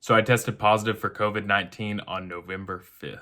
So I tested positive for COVID-19 on November 5th.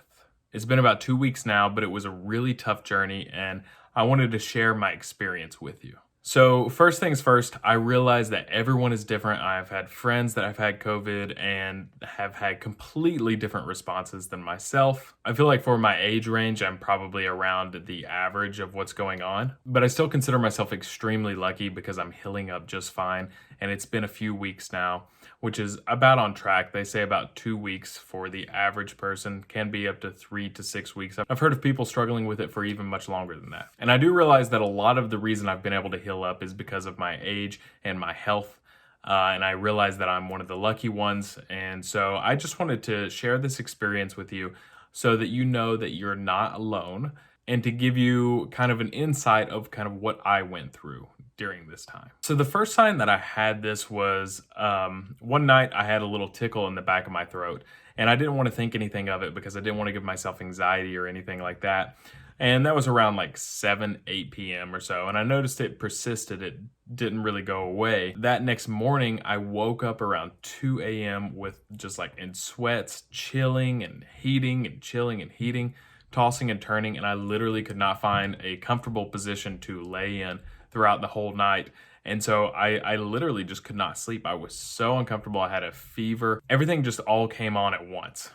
It's been about 2 weeks now, but it was a really tough journey, and I wanted to share my experience with you. So, first things first, I realize that everyone is different. I've had friends that have had COVID and have had completely different responses than myself. I feel like for my age range, I'm probably around the average of what's going on, but I still consider myself extremely lucky because I'm healing up just fine, and it's been a few weeks now, which is about on track. They say about 2 weeks for the average person, can be up to 3 to 6 weeks. I've heard of people struggling with it for even much longer than that. And I do realize that a lot of the reason I've been able to heal up is because of my age and my health. And I realize that I'm one of the lucky ones. And so I just wanted to share this experience with you so that you know that you're not alone, and to give you kind of an insight of kind of what I went through during this time. So the first sign that I had this was one night I had a little tickle in the back of my throat, and I didn't want to think anything of it because I didn't want to give myself anxiety or anything like that. And that was around like 7, 8 p.m. or so. And I noticed it persisted. It didn't really go away. That next morning, I woke up around 2 a.m. with just like in sweats, chilling and heating and chilling and heating, tossing and turning. And I literally could not find a comfortable position to lay in throughout the whole night. And so I literally just could not sleep. I was so uncomfortable. I had a fever. Everything just all came on at once.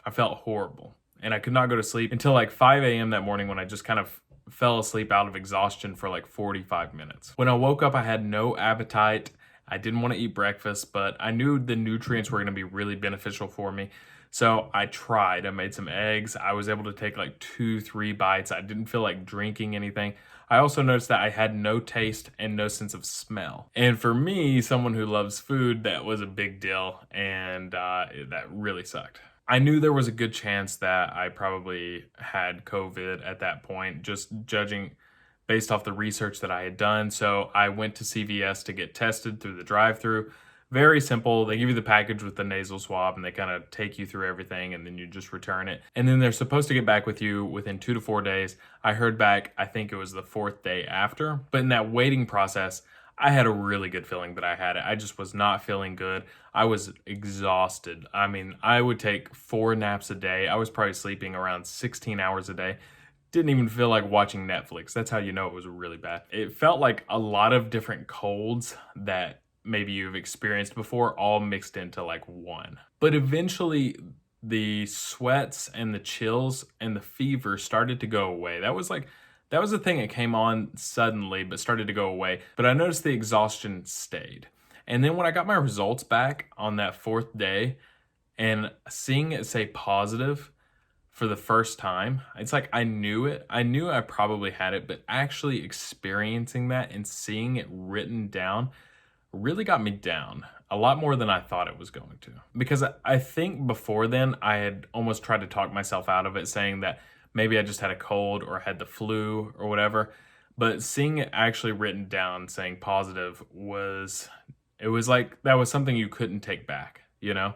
I felt horrible. And I could not go to sleep until like 5 a.m. that morning, when I just kind of fell asleep out of exhaustion for like 45 minutes. When I woke up, I had no appetite. I didn't want to eat breakfast, but I knew the nutrients were going to be really beneficial for me. So I tried. I made some eggs. I was able to take like 2-3 bites. I didn't feel like drinking anything. I also noticed that I had no taste and no sense of smell. And for me, someone who loves food, that was a big deal, and that really sucked. I knew there was a good chance that I probably had COVID at that point, just judging based off the research that I had done. So I went to CVS to get tested through the drive-thru. Very simple. They give you the package with the nasal swab, and they kind of take you through everything, and then you just return it. And then they're supposed to get back with you within 2 to 4 days. I heard back, I think it was the 4th day after. But in that waiting process, I had a really good feeling that I had it. I just was not feeling good. I was exhausted. I mean, I would take 4 naps a day. I was probably sleeping around 16 hours a day. Didn't even feel like watching Netflix. That's how you know it was really bad. It felt like a lot of different colds that maybe you've experienced before, all mixed into like one. But eventually the sweats and the chills and the fever started to go away. That was the thing that came on suddenly but started to go away. But I noticed the exhaustion stayed. And then when I got my results back on that 4th day and seeing it say positive for the first time, it's like I knew it. I knew I probably had it, but actually experiencing that and seeing it written down really got me down a lot more than I thought it was going to. Because I think before then, I had almost tried to talk myself out of it, saying that maybe I just had a cold or had the flu or whatever. But seeing it actually written down saying positive it was like that was something you couldn't take back, you know?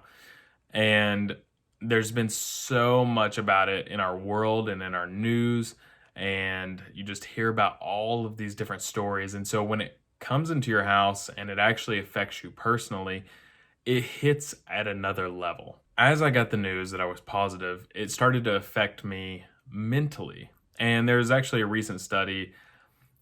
And there's been so much about it in our world and in our news, and you just hear about all of these different stories. And so when it comes into your house and it actually affects you personally, it hits at another level. As I got the news that I was positive, it started to affect me mentally. And there's actually a recent study,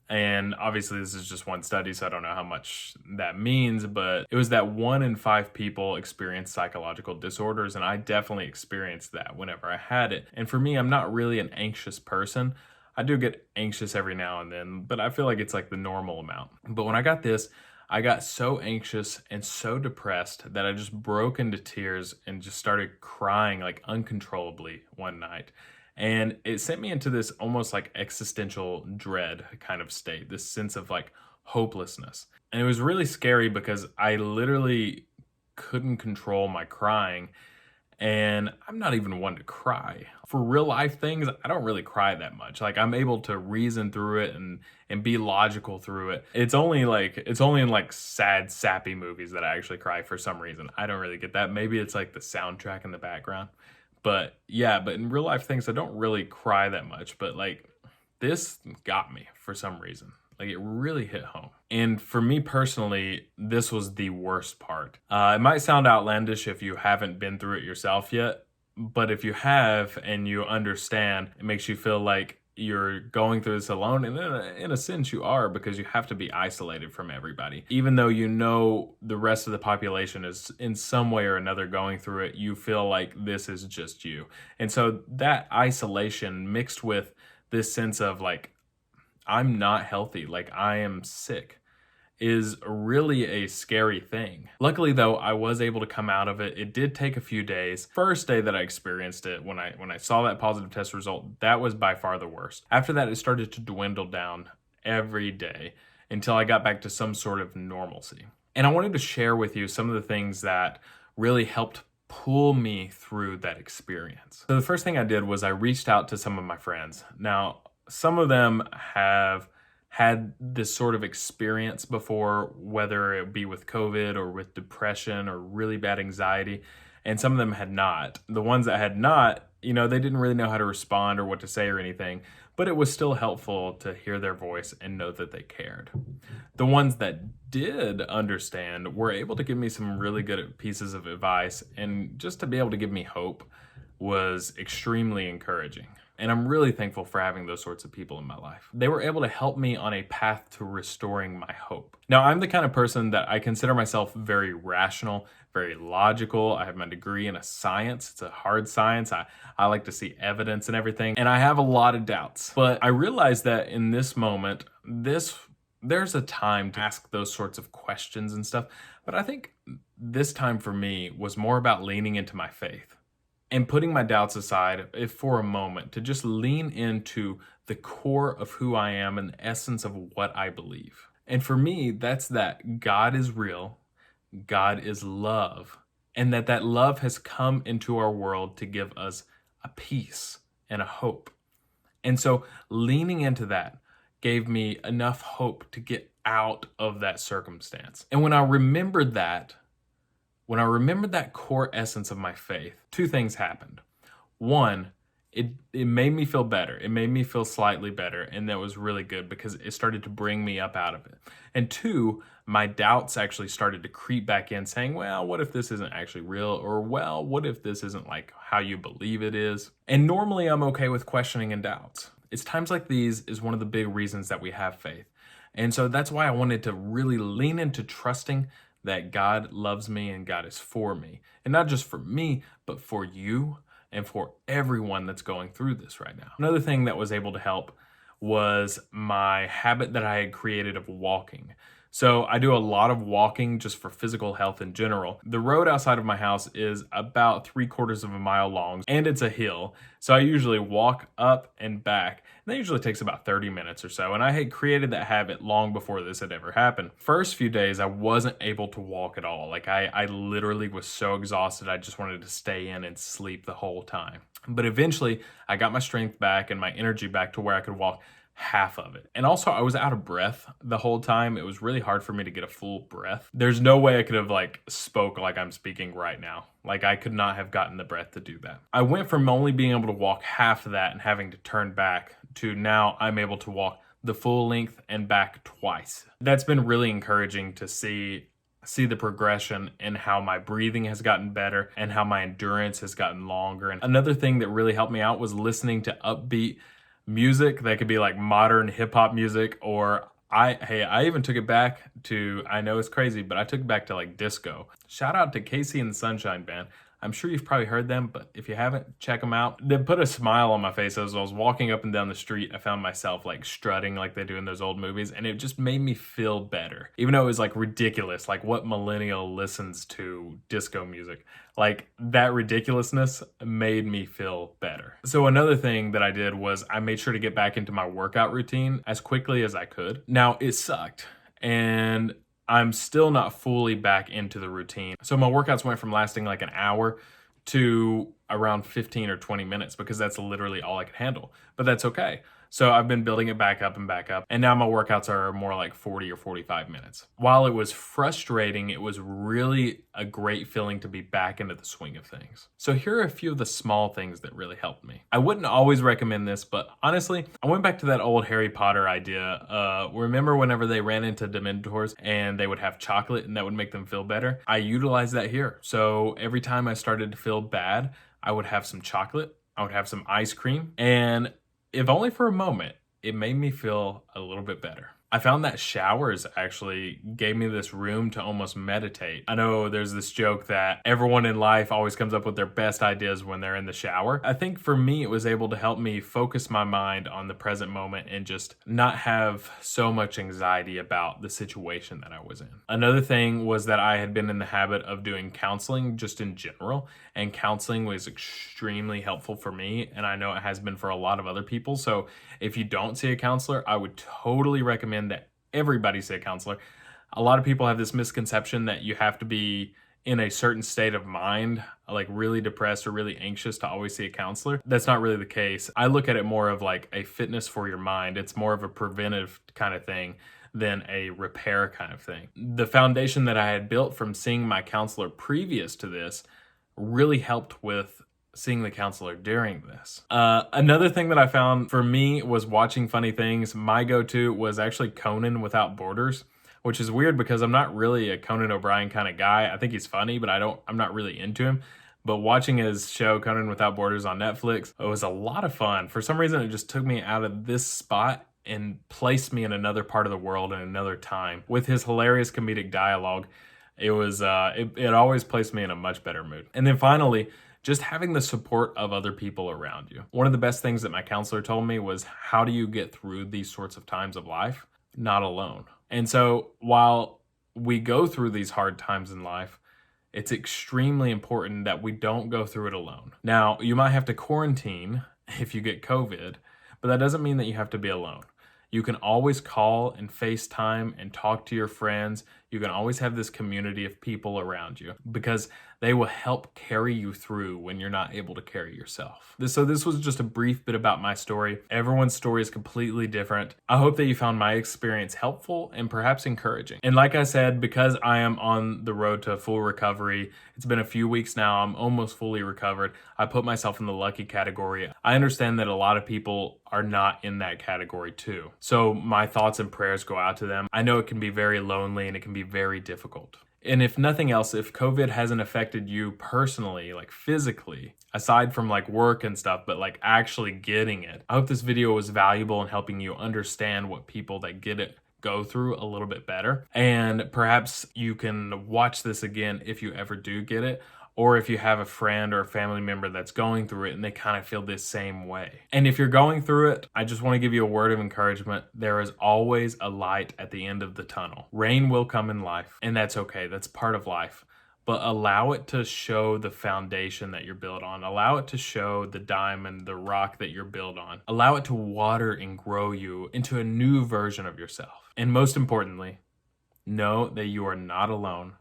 and obviously this is just one study, so I don't know how much that means, but it was that 1 in 5 people experience psychological disorders, and I definitely experienced that whenever I had it. And for me, I'm not really an anxious person. I do get anxious every now and then, but I feel like it's like the normal amount. But when I got this, I got so anxious and so depressed that I just broke into tears and just started crying like uncontrollably one night. And it sent me into this almost like existential dread kind of state, this sense of like hopelessness. And it was really scary because I literally couldn't control my crying. And I'm not even one to cry. For real life things, I don't really cry that much. Like, I'm able to reason through it and be logical through it. It's only in like sad, sappy movies that I actually cry for some reason. I don't really get that. Maybe it's like the soundtrack in the background. But yeah, but in real life things, I don't really cry that much. But like, this got me for some reason. Like it really hit home. And for me personally, this was the worst part. It might sound outlandish if you haven't been through it yourself yet, but if you have and you understand, it makes you feel like you're going through this alone. And in a sense, you are, because you have to be isolated from everybody. Even though you know the rest of the population is in some way or another going through it, you feel like this is just you. And so that isolation mixed with this sense of like, I'm not healthy, like I am sick, is really a scary thing. Luckily though, I was able to come out of it. It did take a few days. First day that I experienced it, when I saw that positive test result, that was by far the worst. After that, it started to dwindle down every day until I got back to some sort of normalcy. And I wanted to share with you some of the things that really helped pull me through that experience. So the first thing I did was I reached out to some of my friends. Now, some of them have had this sort of experience before, whether it be with COVID or with depression or really bad anxiety, and some of them had not. The ones that had not, they didn't really know how to respond or what to say or anything, but it was still helpful to hear their voice and know that they cared. The ones that did understand were able to give me some really good pieces of advice, and just to be able to give me hope was extremely encouraging. And I'm really thankful for having those sorts of people in my life. They were able to help me on a path to restoring my hope. Now, I'm the kind of person that I consider myself very rational, very logical. I have my degree in a science. It's a hard science. I like to see evidence and everything. And I have a lot of doubts. But I realized that in this moment, there's a time to ask those sorts of questions and stuff. But I think this time for me was more about leaning into my faith and putting my doubts aside, if for a moment, to just lean into the core of who I am and the essence of what I believe. And for me, that's that God is real, God is love, and that love has come into our world to give us a peace and a hope. And so leaning into that gave me enough hope to get out of that circumstance. And when I remembered that core essence of my faith, two things happened. One, it made me feel better. It made me feel slightly better, and that was really good because it started to bring me up out of it. And two, my doubts actually started to creep back in, saying, well, what if this isn't actually real? Or, well, what if this isn't like how you believe it is? And normally I'm okay with questioning and doubts. It's times like these is one of the big reasons that we have faith. And so that's why I wanted to really lean into trusting that God loves me and God is for me. And not just for me, but for you and for everyone that's going through this right now. Another thing that was able to help was my habit that I had created of walking. So I do a lot of walking just for physical health in general. The road outside of my house is about 3/4 of a mile long, and it's a hill. So I usually walk up and back. And that usually takes about 30 minutes or so. And I had created that habit long before this had ever happened. First few days, I wasn't able to walk at all. Like I literally was so exhausted. I just wanted to stay in and sleep the whole time. But eventually I got my strength back and my energy back to where I could walk half of it. And also I was out of breath the whole time. It was really hard for me to get a full breath. There's no way I could have spoke like I'm speaking right now. I could not have gotten the breath to do that. I went from only being able to walk half of that and having to turn back to now I'm able to walk the full length and back twice. That's been really encouraging to see the progression in how my breathing has gotten better and how my endurance has gotten longer. And another thing that really helped me out was listening to upbeat music that could be like modern hip hop music, or I even took it back to, I know it's crazy, but I took it back to disco. Shout out to Casey and the Sunshine Band. I'm sure you've probably heard them, but if you haven't, check them out. They put a smile on my face as I was walking up and down the street. I found myself strutting like they do in those old movies, and it just made me feel better. Even though it was ridiculous, what millennial listens to disco music? That ridiculousness made me feel better. So another thing that I did was I made sure to get back into my workout routine as quickly as I could. Now, it sucked, and I'm still not fully back into the routine. So my workouts went from lasting an hour to around 15 or 20 minutes because that's literally all I could handle. But that's okay. So I've been building it back up and back up. And now my workouts are more like 40 or 45 minutes. While it was frustrating, it was really a great feeling to be back into the swing of things. So here are a few of the small things that really helped me. I wouldn't always recommend this, but honestly, I went back to that old Harry Potter idea. Remember whenever they ran into Dementors and they would have chocolate and that would make them feel better? I utilized that here. So every time I started to feel bad, I would have some chocolate, I would have some ice cream, and if only for a moment, it made me feel a little bit better. I found that showers actually gave me this room to almost meditate. I know there's this joke that everyone in life always comes up with their best ideas when they're in the shower. I think for me, it was able to help me focus my mind on the present moment and just not have so much anxiety about the situation that I was in. Another thing was that I had been in the habit of doing counseling just in general, and counseling was extremely helpful for me, and I know it has been for a lot of other people. So if you don't see a counselor, I would totally recommend that everybody see a counselor. A lot of people have this misconception that you have to be in a certain state of mind, like really depressed or really anxious to always see a counselor. That's not really the case. I look at it more of like a fitness for your mind. It's more of a preventive kind of thing than a repair kind of thing. The foundation that I had built from seeing my counselor previous to this really helped with seeing the counselor during this. Another thing that I found for me was watching funny things. My go-to was actually Conan Without Borders, which is weird because I'm not really a Conan O'Brien kind of guy. I think he's funny, but I'm not really into him. But watching his show Conan Without Borders on Netflix, it was a lot of fun. For some reason, it just took me out of this spot and placed me in another part of the world in another time. With his hilarious comedic dialogue, it was it always placed me in a much better mood. And then finally, just having the support of other people around you. One of the best things that my counselor told me was, how do you get through these sorts of times of life? Not alone. And so while we go through these hard times in life, it's extremely important that we don't go through it alone. Now, you might have to quarantine if you get COVID, but that doesn't mean that you have to be alone. You can always call and FaceTime and talk to your friends. You can always have this community of people around you because they will help carry you through when you're not able to carry yourself. So this was just a brief bit about my story. Everyone's story is completely different. I hope that you found my experience helpful and perhaps encouraging. And like I said, because I am on the road to full recovery, it's been a few weeks now, I'm almost fully recovered. I put myself in the lucky category. I understand that a lot of people are not in that category too. So my thoughts and prayers go out to them. I know it can be very lonely and it can be very difficult. And if nothing else, if COVID hasn't affected you personally, like physically, aside from like work and stuff, but like actually getting it, I hope this video was valuable in helping you understand what people that get it go through a little bit better. And perhaps you can watch this again if you ever do get it, or if you have a friend or a family member that's going through it and they kind of feel this same way. And if you're going through it, I just want to give you a word of encouragement. There is always a light at the end of the tunnel. Rain will come in life, and that's okay. That's part of life. But allow it to show the foundation that you're built on. Allow it to show the diamond, the rock that you're built on. Allow it to water and grow you into a new version of yourself. And most importantly, know that you are not alone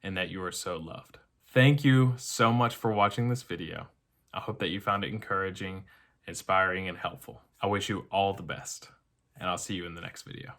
and that you are so loved. Thank you so much for watching this video. I hope that you found it encouraging, inspiring, and helpful. I wish you all the best, and I'll see you in the next video.